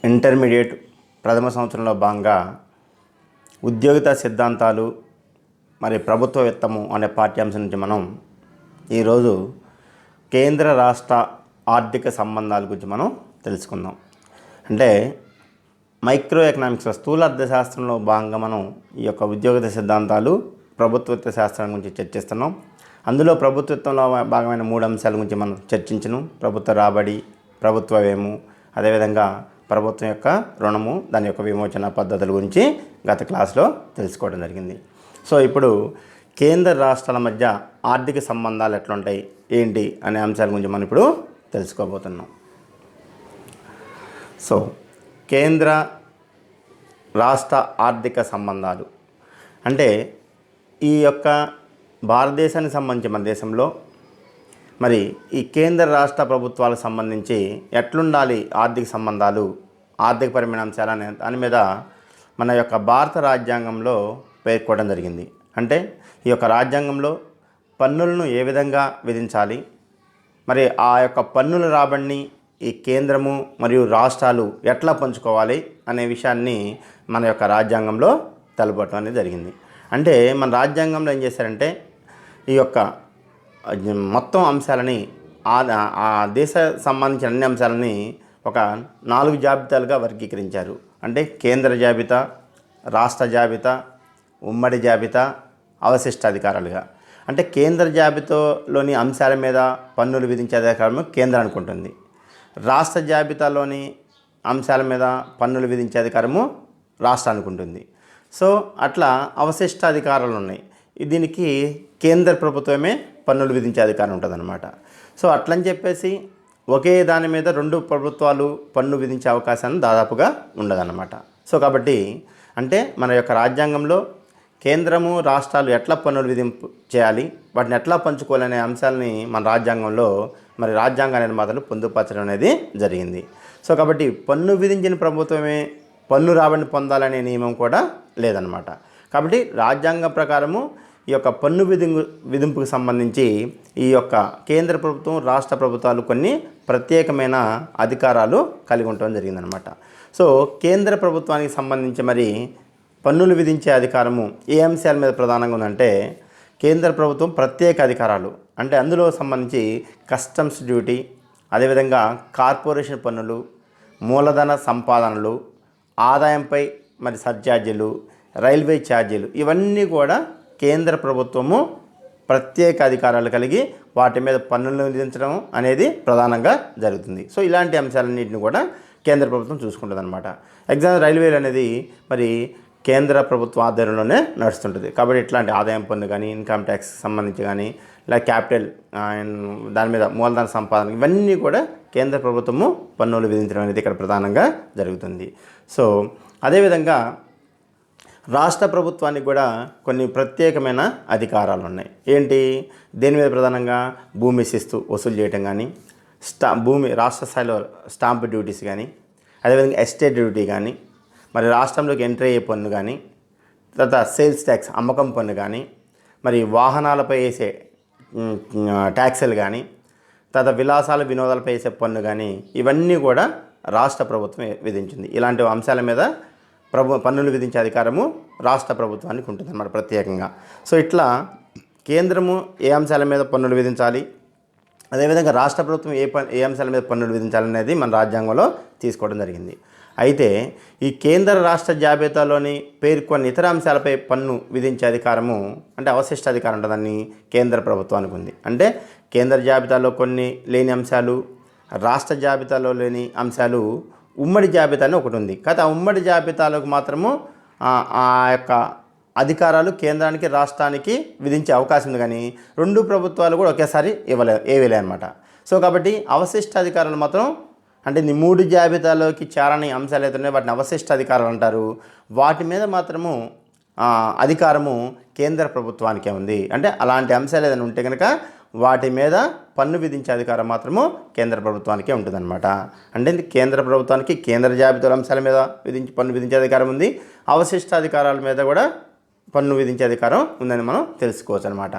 Intermediate ప్రథమ సంవత్సరంలో భాగంగా ఉద్యోగిత సిద్ధాంతాలు మరి ప్రభుత్వ విత్తము అనే పాఠ్యాంశం నుంచి మనం ఈరోజు కేంద్ర రాష్ట్ర ఆర్థిక సంబంధాల గురించి మనం తెలుసుకుందాం. అంటే మైక్రో ఎకనామిక్స్లో స్థూల అర్థశాస్త్రంలో భాగంగా మనం ఈ యొక్క ఉద్యోగిత సిద్ధాంతాలు ప్రభుత్వ శాస్త్రం గురించి చర్చిస్తున్నాం. అందులో ప్రభుత్వంలో భాగమైన 3 అంశాల గురించి మనం చర్చించను. ప్రభుత్వ రాబడి, ప్రభుత్వ వ్యయము, అదేవిధంగా ప్రభుత్వం యొక్క రుణము, దాని యొక్క విమోచన పద్ధతుల గురించి గత క్లాస్లో తెలుసుకోవడం జరిగింది. సో ఇప్పుడు కేంద్ర రాష్ట్రాల మధ్య ఆర్థిక సంబంధాలు ఎట్లుంటాయి ఏంటి అనే అంశాల గురించి మనం ఇప్పుడు తెలుసుకోబోతున్నాం. సో కేంద్ర రాష్ట్ర ఆర్థిక సంబంధాలు అంటే ఈ యొక్క భారతదేశానికి సంబంధించి మన దేశంలో మరి ఈ కేంద్ర రాష్ట్ర ప్రభుత్వాలకు సంబంధించి ఎట్లుండాలి ఆర్థిక సంబంధాలు, ఆర్థికపరమైన అంశాలు అనే దాని మీద మన యొక్క భారత రాజ్యాంగంలో పేర్కోవడం జరిగింది. అంటే ఈ యొక్క రాజ్యాంగంలో పన్నులను ఏ విధంగా విధించాలి, మరి ఆ యొక్క పన్నుల రాబడిని ఈ కేంద్రము మరియు రాష్ట్రాలు ఎట్లా పంచుకోవాలి అనే విషయాన్ని మన యొక్క రాజ్యాంగంలో తెలపడం అనేది జరిగింది. అంటే మన రాజ్యాంగంలో ఏం చేశారంటే ఈ యొక్క మొత్తం అంశాలని ఆ దేశ సంబంధించిన అన్ని అంశాలని ఒక 4 జాబితాలుగా వర్గీకరించారు. అంటే కేంద్ర జాబితా, రాష్ట్ర జాబితా, ఉమ్మడి జాబితా, అవశిష్ట అధికారాలుగా. అంటే కేంద్ర జాబితాలోని అంశాల మీద పన్నులు విధించే అధికారం కేంద్రానికి ఉంటుంది. రాష్ట్ర జాబితాలోని అంశాల మీద పన్నులు విధించే అధికారము రాష్ట్రానికి ఉంటుంది. సో అట్లా అవశిష్ట అధికారాలు ఉన్నాయి. దీనికి కేంద్ర ప్రభుత్వమే పన్నులు విధించే అధికారం ఉంటుందన్నమాట. సో అట్లని చెప్పేసి ఒకే దాని మీద 2 ప్రభుత్వాలు పన్ను విధించే అవకాశాన్ని దాదాపుగా ఉండదన్నమాట. సో కాబట్టి అంటే మన యొక్క రాజ్యాంగంలో కేంద్రము రాష్ట్రాలు ఎట్లా పన్నులు విధింపు చేయాలి, వాటిని ఎట్లా పంచుకోవాలనే అంశాలని మన రాజ్యాంగంలో మరి రాజ్యాంగ నిర్మాతలు పొందుపరచడం అనేది జరిగింది. సో కాబట్టి పన్ను విధించిన ప్రభుత్వమే పన్ను రాబడిని పొందాలనే నియమం కూడా లేదన్నమాట. కాబట్టి రాజ్యాంగం ప్రకారము ఈ యొక్క పన్ను విధింపుకు సంబంధించి ఈ యొక్క కేంద్ర ప్రభుత్వం, రాష్ట్ర ప్రభుత్వాలు కొన్ని ప్రత్యేకమైన అధికారాలు కలిగి ఉండటం జరిగిందనమాట. సో కేంద్ర ప్రభుత్వానికి సంబంధించి మరి పన్నులు విధించే అధికారము ఏ అంశాల మీద ప్రధానంగా ఉందంటే కేంద్ర ప్రభుత్వం ప్రత్యేక అధికారాలు అంటే అందులో సంబంధించి కస్టమ్స్ డ్యూటీ, అదేవిధంగా కార్పొరేషన్ పన్నులు, మూలధన సంపాదనలు, ఆదాయంపై మరి సర్ఛార్జీలు, రైల్వే ఛార్జీలు, ఇవన్నీ కూడా కేంద్ర ప్రభుత్వము ప్రత్యేక అధికారాలు కలిగి వాటి మీద పన్నులను విధించడం అనేది ప్రధానంగా జరుగుతుంది. సో ఇలాంటి అంశాలన్నింటిని కూడా కేంద్ర ప్రభుత్వం చూసుకుంటుంది అనమాట. రైల్వేలు అనేది మరి కేంద్ర ప్రభుత్వ ఆధ్వర్యంలోనే నడుస్తుంటుంది. కాబట్టి ఇట్లాంటి ఆదాయం పన్ను కానీ, ఇన్కమ్ ట్యాక్స్ సంబంధించి కానీ, ఇలా క్యాపిటల్ దాని మీద మూలధన సంపాదన, ఇవన్నీ కూడా కేంద్ర ప్రభుత్వము పన్నులు విధించడం అనేది ఇక్కడ ప్రధానంగా జరుగుతుంది. సో అదేవిధంగా రాష్ట్ర ప్రభుత్వానికి కూడా కొన్ని ప్రత్యేకమైన అధికారాలు ఉన్నాయి. ఏంటి? దేని మీద ప్రధానంగా భూమి శిస్తు వసూలు చేయటం కానీ, భూమి రాష్ట్ర స్థాయిలో స్టాంప్ డ్యూటీస్ కానీ, అదేవిధంగా ఎస్టేట్ డ్యూటీ కానీ, మరి రాష్ట్రంలోకి ఎంట్రీ అయ్యే పన్ను కానీ, తర్వాత సేల్స్ ట్యాక్స్ అమ్మకం పన్ను కానీ, మరి వాహనాలపై వేసే ట్యాక్సులు కానీ, తర్వాత విలాసాల వినోదాలపై వేసే పన్ను కానీ, ఇవన్నీ కూడా రాష్ట్ర ప్రభుత్వం విధించింది. ఇలాంటి అంశాల మీద పన్నులు విధించే అధికారము రాష్ట్ర ప్రభుత్వానికి ఉంటుంది అన్నమాట ప్రత్యేకంగా. సో ఇట్లా కేంద్రము ఏ అంశాల మీద పన్నులు విధించాలి, అదేవిధంగా రాష్ట్ర ప్రభుత్వం ఏ అంశాల మీద పన్నులు విధించాలనేది మన రాజ్యాంగంలో తీసుకోవడం జరిగింది. అయితే ఈ కేంద్ర రాష్ట్ర జాబితాలోని పేర్కొన్న ఇతర అంశాలపై పన్ను విధించే అధికారము అంటే అవశిష్ట అధికారం ఉంటుందని కేంద్ర ప్రభుత్వానికి ఉంది. అంటే కేంద్ర జాబితాలో కొన్ని లేని అంశాలు, రాష్ట్ర జాబితాలో లేని అంశాలు ఉమ్మడి జాబితానే ఒకటి ఉంది. కాకపోతే ఆ ఉమ్మడి జాబితాలకు మాత్రము ఆ యొక్క అధికారాలు కేంద్రానికి, రాష్ట్రానికి విధించే అవకాశం ఉంది. కానీ 2 ప్రభుత్వాలు కూడా ఒకేసారి ఇవ్వలే అనమాట. సో కాబట్టి అవశిష్ట అధికారాలు మాత్రం అంటే 3 జాబితాలోకి చేరని అంశాలు అయితే ఉన్నాయో వాటిని అవశిష్ట అధికారాలు అంటారు. వాటి మీద మాత్రము అధికారము కేంద్ర ప్రభుత్వానికే ఉంది. అంటే అలాంటి అంశాలు ఏదైనా ఉంటే కనుక వాటి మీద పన్ను విధించే అధికారం మాత్రము కేంద్ర ప్రభుత్వానికే ఉంటుందన్నమాట. అంటే కేంద్ర ప్రభుత్వానికి కేంద్ర జాబితాల అంశాల మీద పన్ను విధించే అధికారం ఉంది. అవశిష్ట అధికారాల మీద కూడా పన్ను విధించే అధికారం ఉందని మనం తెలుసుకోవచ్చు అనమాట.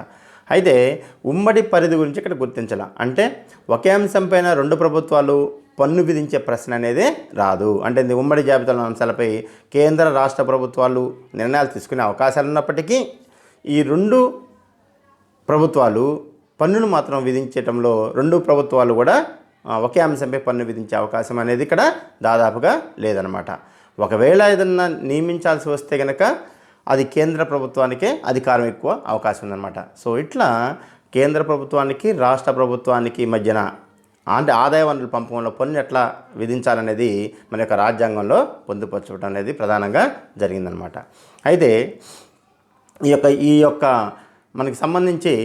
అయితే ఉమ్మడి పరిధి గురించి ఇక్కడ గుర్తించాల. అంటే ఒకే అంశంపైన రెండు ప్రభుత్వాలు పన్ను విధించే ప్రశ్న అనేది రాదు. అంటే ఉమ్మడి జాబితాలో అంశాలపై కేంద్ర రాష్ట్ర ప్రభుత్వాలు నిర్ణయాలు తీసుకునే అవకాశాలు ఉన్నప్పటికీ ఈ రెండు ప్రభుత్వాలు పన్నును మాత్రం విధించటంలో రెండు ప్రభుత్వాలు కూడా ఒకే అంశంపై పన్ను విధించే అవకాశం అనేది ఇక్కడ దాదాపుగా లేదనమాట. ఒకవేళ ఏదన్నా నియమించాల్సి వస్తే కనుక అది కేంద్ర ప్రభుత్వానికే అధికారం ఎక్కువ అవకాశం ఉందన్నమాట. సో ఇట్లా కేంద్ర ప్రభుత్వానికి రాష్ట్ర ప్రభుత్వానికి మధ్యన అంటే ఆదాయ వనరుల పంపకంలో పన్ను ఎట్లా విధించాలనేది మన యొక్క రాజ్యాంగంలో పొందుపరచడం అనేది ప్రధానంగా జరిగిందనమాట. అయితే ఈ యొక్క మనకి సంబంధించి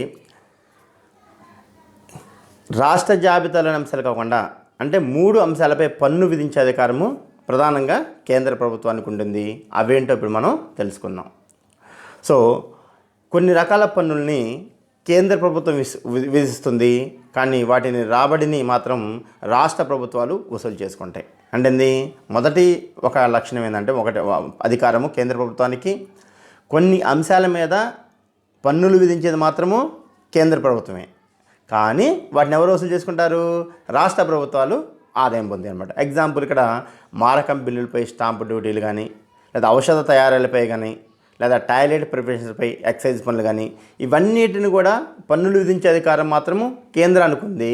రాష్ట్ర జాబితాలోని అంశాలు కాకుండా అంటే 3 అంశాలపై పన్ను విధించే అధికారము ప్రధానంగా కేంద్ర ప్రభుత్వానికి ఉంటుంది. అవేంటో ఇప్పుడు మనం తెలుసుకుందాం. సో కొన్ని రకాల పన్నుల్ని కేంద్ర ప్రభుత్వం విధిస్తుంది, కానీ వాటిని రాబడిని మాత్రం రాష్ట్ర ప్రభుత్వాలు వసూలు చేసుకుంటాయి. అంటే మొదటి ఒక లక్షణం ఏంటంటే అధికారము కేంద్ర ప్రభుత్వానికి, కొన్ని అంశాల మీద పన్నులు విధించేది మాత్రము కేంద్ర ప్రభుత్వమే, కానీ వాటిని ఎవరు వసూలు చేసుకుంటారు? రాష్ట్ర ప్రభుత్వాలు ఆదాయం పొంది అనమాట. ఎగ్జాంపుల్ ఇక్కడ మారకం బిల్లులపై స్టాంపు డ్యూటీలు కానీ, లేదా ఔషధ తయారీలపై కానీ, లేదా టాయిలెట్ ప్రిపరేషన్స్పై ఎక్సైజ్ పన్నులు కానీ, ఇవన్నిటిని కూడా పన్నులు విధించే అధికారం మాత్రము కేంద్రానికి ఉంది,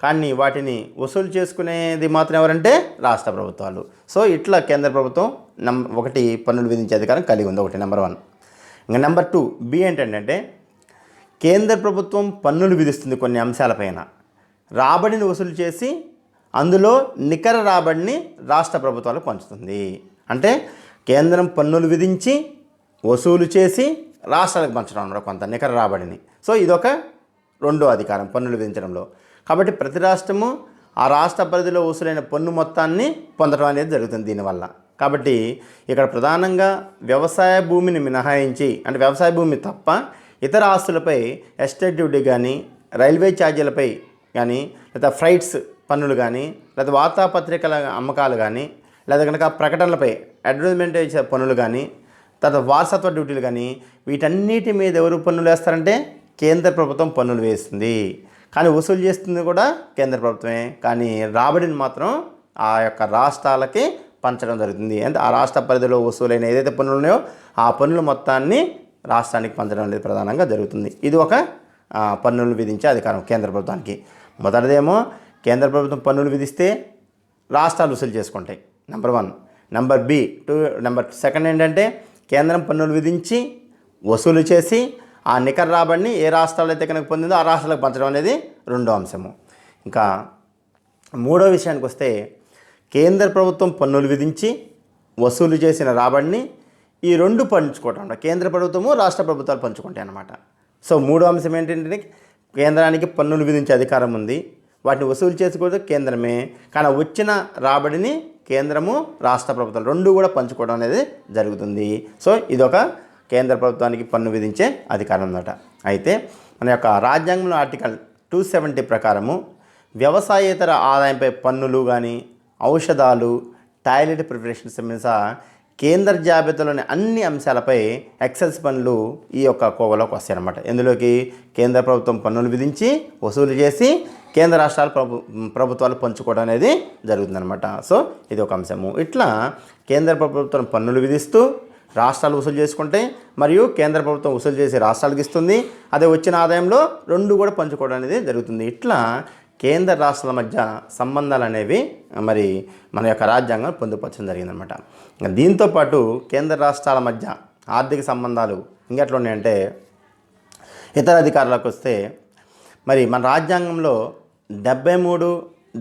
కానీ వాటిని వసూలు చేసుకునేది మాత్రం ఎవరంటే రాష్ట్ర ప్రభుత్వాలు. సో ఇట్లా కేంద్ర ప్రభుత్వం ఒకటి పన్నులు విధించే అధికారం కలిగి ఉంది, ఒకటి నెంబర్ 1. ఇంకా నెంబర్ 2 బి ఏంటంటే కేంద్ర ప్రభుత్వం పన్నులు విధిస్తుంది కొన్ని అంశాలపైన, రాబడిని వసూలు చేసి అందులో నికర రాబడిని రాష్ట్ర ప్రభుత్వాలకు పంచుతుంది. అంటే కేంద్రం పన్నులు విధించి వసూలు చేసి రాష్ట్రాలకు పంచడం అన్నమాట కొంత నికర రాబడిని. సో ఇదొక రెండో అధికారం పన్నులు విధించడంలో. కాబట్టి ప్రతి రాష్ట్రము ఆ రాష్ట్ర పరిధిలో వసూలైన పన్ను మొత్తాన్ని పొందడం అనేది జరుగుతుంది దీనివల్ల. కాబట్టి ఇక్కడ ప్రధానంగా వ్యవసాయ భూమిని మినహాయించి, అంటే వ్యవసాయ భూమి తప్ప ఇతర ఆస్తులపై ఎస్టేట్ డ్యూటీ కానీ, రైల్వే ఛార్జీలపై కానీ, లేదా ఫ్రైట్స్ పన్నులు కానీ, లేదా వార్తాపత్రికల అమ్మకాలు కానీ, లేదా కనుక ప్రకటనలపై అడ్వర్టైజ్మెంట్ చేసే పన్నులు కానీ, తర్వాత వారసత్వ డ్యూటీలు కానీ, వీటన్నిటి మీద ఎవరు పన్నులు వేస్తారంటే కేంద్ర ప్రభుత్వం పన్నులు వేస్తుంది. కానీ వసూలు చేస్తుంది కూడా కేంద్ర ప్రభుత్వమే, కానీ రాబడిని మాత్రం ఆ యొక్క రాష్ట్రాలకి పంచడం జరుగుతుంది. అంటే ఆ రాష్ట్ర పరిధిలో వసూలైన ఏదైతే పన్నులు ఉన్నాయో ఆ పన్నుల మొత్తాన్ని రాష్ట్రానికి పంచడం అనేది ప్రధానంగా జరుగుతుంది. ఇది ఒక పన్నులు విధించే అధికారం కేంద్ర ప్రభుత్వానికి. మొదటిదేమో కేంద్ర ప్రభుత్వం పన్నులు విధిస్తే రాష్ట్రాలు వసూలు చేసుకుంటాయి, నెంబర్ 1. నెంబర్ 2 ఏంటంటే కేంద్రం పన్నులు విధించి వసూలు చేసి ఆ నికర రాబడిని ఏ రాష్ట్రాలు అయితే కనుక పొందిందో ఆ రాష్ట్రాలకు పంచడం అనేది రెండో అంశము. ఇంకా మూడో విషయానికి వస్తే కేంద్ర ప్రభుత్వం పన్నులు విధించి వసూలు చేసిన రాబడిని ఈ రెండు పంచుకోవటం, కేంద్ర ప్రభుత్వము రాష్ట్ర ప్రభుత్వాలు పంచుకుంటాయి అన్నమాట. సో మూడో అంశం ఏంటంటే కేంద్రానికి పన్నులు విధించే అధికారం ఉంది, వాటిని వసూలు చేసుకోవడం కేంద్రమే, కానీ వచ్చిన రాబడిని కేంద్రము రాష్ట్ర ప్రభుత్వాలు రెండు కూడా పంచుకోవడం అనేది జరుగుతుంది. సో ఇదొక కేంద్ర ప్రభుత్వానికి పన్ను విధించే అధికారం అన్నమాట. అయితే మన యొక్క రాజ్యాంగంలో ఆర్టికల్ 270 ప్రకారము వ్యవసాయేతర ఆదాయంపై పన్నులు కానీ, ఔషధాలు, టాయిలెట్ ప్రిపరేషన్స్ మీద కేంద్ర జాబితాలోని అన్ని అంశాలపై ఎక్సైజ్ పన్నులు ఈ యొక్క కోవలోకి వస్తాయన్నమాట. ఇందులోకి కేంద్ర ప్రభుత్వం పన్నులు విధించి వసూలు చేసి కేంద్ర రాష్ట్రాల ప్రభుత్వాలు పంచుకోవడం అనేది జరుగుతుందన్నమాట. సో ఇది ఒక అంశము. ఇట్లా కేంద్ర ప్రభుత్వం పన్నులు విధిస్తూ రాష్ట్రాలు వసూలు చేసుకుంటే, మరియు కేంద్ర ప్రభుత్వం వసూలు చేసి రాష్ట్రాలకు ఇస్తుంది, అదే వచ్చిన ఆదాయంలో రెండు కూడా పంచుకోవడం అనేది జరుగుతుంది. ఇట్లా కేంద్ర రాష్ట్రాల మధ్య సంబంధాలు అనేవి మరి మన యొక్క రాజ్యాంగం పొందుపరచడం జరిగిందనమాట. దీంతోపాటు కేంద్ర రాష్ట్రాల మధ్య ఆర్థిక సంబంధాలు ఇంకెట్లా ఉన్నాయంటే, ఇతర అధికారులకు వస్తే మరి మన రాజ్యాంగంలో 73,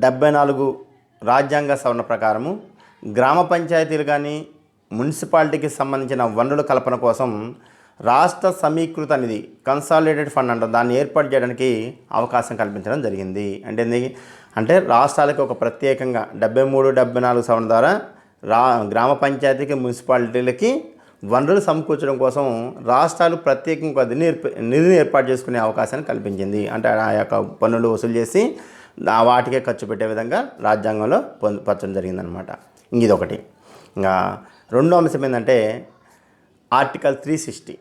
74 రాజ్యాంగ సవరణ ప్రకారము గ్రామ పంచాయతీలు కానీ మున్సిపాలిటీకి సంబంధించిన వనరుల కల్పన కోసం రాష్ట్ర సమీకృత నిధి కన్సాలిడేటెడ్ ఫండ్ అంటారు, దాన్ని ఏర్పాటు చేయడానికి అవకాశం కల్పించడం జరిగింది. అంటే రాష్ట్రాలకు ఒక ప్రత్యేకంగా 73, 74 సవరణ ద్వారా గ్రామ పంచాయతీకి మున్సిపాలిటీలకి వనరులు సమకూర్చడం కోసం రాష్ట్రాలు ప్రత్యేకంగా నిధిని ఏర్పాటు చేసుకునే అవకాశాన్ని కల్పించింది. అంటే ఆ యొక్క పన్నులు వసూలు చేసి వాటికే ఖర్చు పెట్టే విధంగా రాజ్యాంగంలో పొందుపరచడం జరిగిందనమాట. ఇదొకటి. ఇంకా రెండో అంశం ఏంటంటే ఆర్టికల్ 360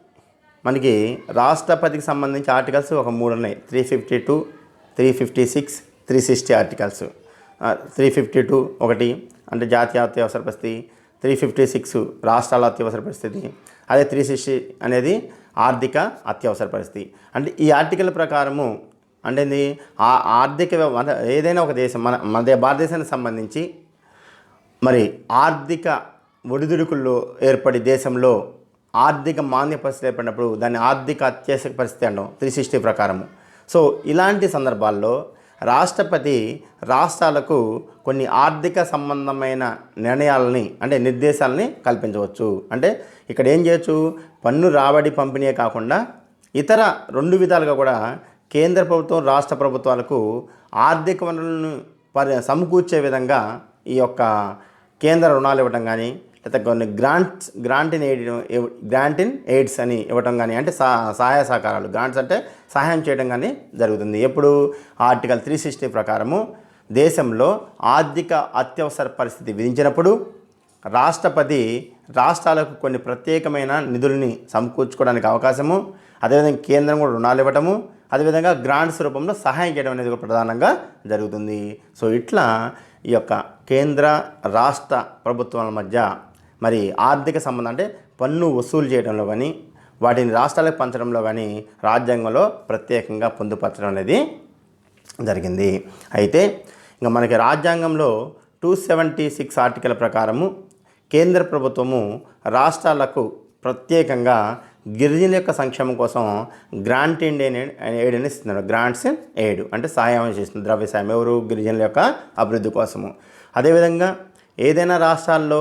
మనకి రాష్ట్రపతికి సంబంధించి ఆర్టికల్స్ ఒక 3 ఉన్నాయి. 352, 356, 360 ఆర్టికల్స్. 352 ఒకటి అంటే జాతీయ అత్యవసర పరిస్థితి, 356 రాష్ట్రాల అత్యవసర పరిస్థితి, అదే 360 అనేది ఆర్థిక అత్యవసర పరిస్థితి. అంటే ఈ ఆర్టికల్ ప్రకారము అంటే ఆ ఆర్థిక ఏదైనా ఒక దేశం మన భారతదేశానికి సంబంధించి మరి ఆర్థిక ఒడిదుడుకుల్లో ఏర్పడి దేశంలో ఆర్థిక మాంద్య పరిస్థితి ఏర్పడినప్పుడు దాన్ని ఆర్థిక అత్యవసర పరిస్థితి అంటాం 360 ప్రకారము. సో ఇలాంటి సందర్భాల్లో రాష్ట్రపతి రాష్ట్రాలకు కొన్ని ఆర్థిక సంబంధమైన నిర్ణయాలని అంటే నిర్దేశాలని కల్పించవచ్చు. అంటే ఇక్కడ ఏం చేయొచ్చు, పన్ను రాబడి పంపిణీ కాకుండా ఇతర 2 విధాలుగా కూడా కేంద్ర ప్రభుత్వం రాష్ట్ర ప్రభుత్వాలకు ఆర్థిక వనరులను సమకూర్చే విధంగా ఈ యొక్క కేంద్ర రుణాలు ఇవ్వటం కానీ, లేదా కొన్ని గ్రాంట్ ఇన్ ఎయిడ్స్ అని ఇవ్వటం కానీ, అంటే సహాయ సహకారాలు, గ్రాంట్స్ అంటే సహాయం చేయడం కానీ జరుగుతుంది. ఎప్పుడు ఆర్టికల్ 360 ప్రకారము దేశంలో ఆర్థిక అత్యవసర పరిస్థితి విధించినప్పుడు రాష్ట్రపతి రాష్ట్రాలకు కొన్ని ప్రత్యేకమైన నిధుల్ని సమకూర్చుకోవడానికి అవకాశము, అదేవిధంగా కేంద్రం కూడా రుణాలు ఇవ్వటము, అదేవిధంగా గ్రాంట్స్ రూపంలో సహాయం చేయడం అనేది కూడా ప్రధానంగా జరుగుతుంది. సో ఇట్లా ఈ యొక్క కేంద్ర రాష్ట్ర ప్రభుత్వాల మధ్య మరి ఆర్థిక సంబంధం అంటే పన్ను వసూలు చేయడంలో కానీ వాటిని రాష్ట్రాలకు పంచడంలో కానీ రాజ్యాంగంలో ప్రత్యేకంగా పొందుపరచడం అనేది జరిగింది. అయితే ఇంకా మనకి రాజ్యాంగంలో 276 ఆర్టికల్ ప్రకారము కేంద్ర ప్రభుత్వము రాష్ట్రాలకు ప్రత్యేకంగా గిరిజనుల యొక్క సంక్షేమం కోసం గ్రాంట్ ఇన్ ఎయిడ్ అని ఇస్తున్నారు. గ్రాంట్స్ ఇన్ ఎయిడ్ అంటే సహాయం చేస్తుంది, ద్రవ్య సాయం ఎవరు, గిరిజనుల యొక్క అభివృద్ధి కోసము. అదేవిధంగా ఏదైనా రాష్ట్రాల్లో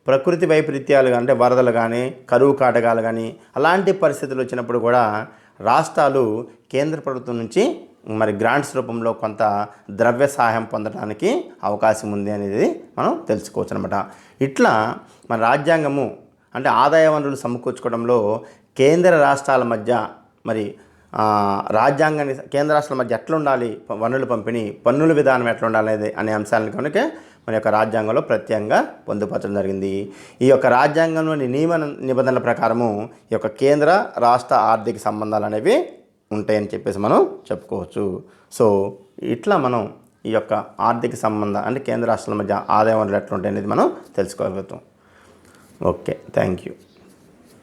ప్రకృతి వైపరీత్యాలు అంటే వరదలు కానీ, కరువు కాటకాలు కానీ అలాంటి పరిస్థితులు వచ్చినప్పుడు కూడా రాష్ట్రాలు కేంద్ర ప్రభుత్వం నుంచి మరి గ్రాంట్స్ రూపంలో కొంత ద్రవ్య సహాయం పొందడానికి అవకాశం ఉంది అనేది మనం తెలుసుకోవచ్చు అనమాట. ఇట్లా మన రాజ్యాంగము అంటే ఆదాయ వనరులు సమకూర్చుకోవడంలో కేంద్ర రాష్ట్రాల మధ్య మరి రాజ్యాంగాన్ని కేంద్ర రాష్ట్రాల మధ్య ఎట్లా ఉండాలి, వనరుల పంపిణీ, పన్నుల విధానం ఎట్లా ఉండాలి అనే అంశాలను కనుక మన యొక్క రాజ్యాంగంలో ప్రత్యేకంగా పొందుపరచడం జరిగింది. ఈ యొక్క రాజ్యాంగంలోని నియమ నిబంధనల ప్రకారము ఈ యొక్క కేంద్ర రాష్ట్ర ఆర్థిక సంబంధాలు అనేవి ఉంటాయని చెప్పేసి మనం చెప్పుకోవచ్చు. సో ఇట్లా మనం ఈ యొక్క ఆర్థిక సంబంధం అంటే కేంద్ర రాష్ట్రాల మధ్య ఆదాయ వనరులు ఎట్లా ఉంటాయి అనేది మనం తెలుసుకోగలుగుతాం. Okay, thank you.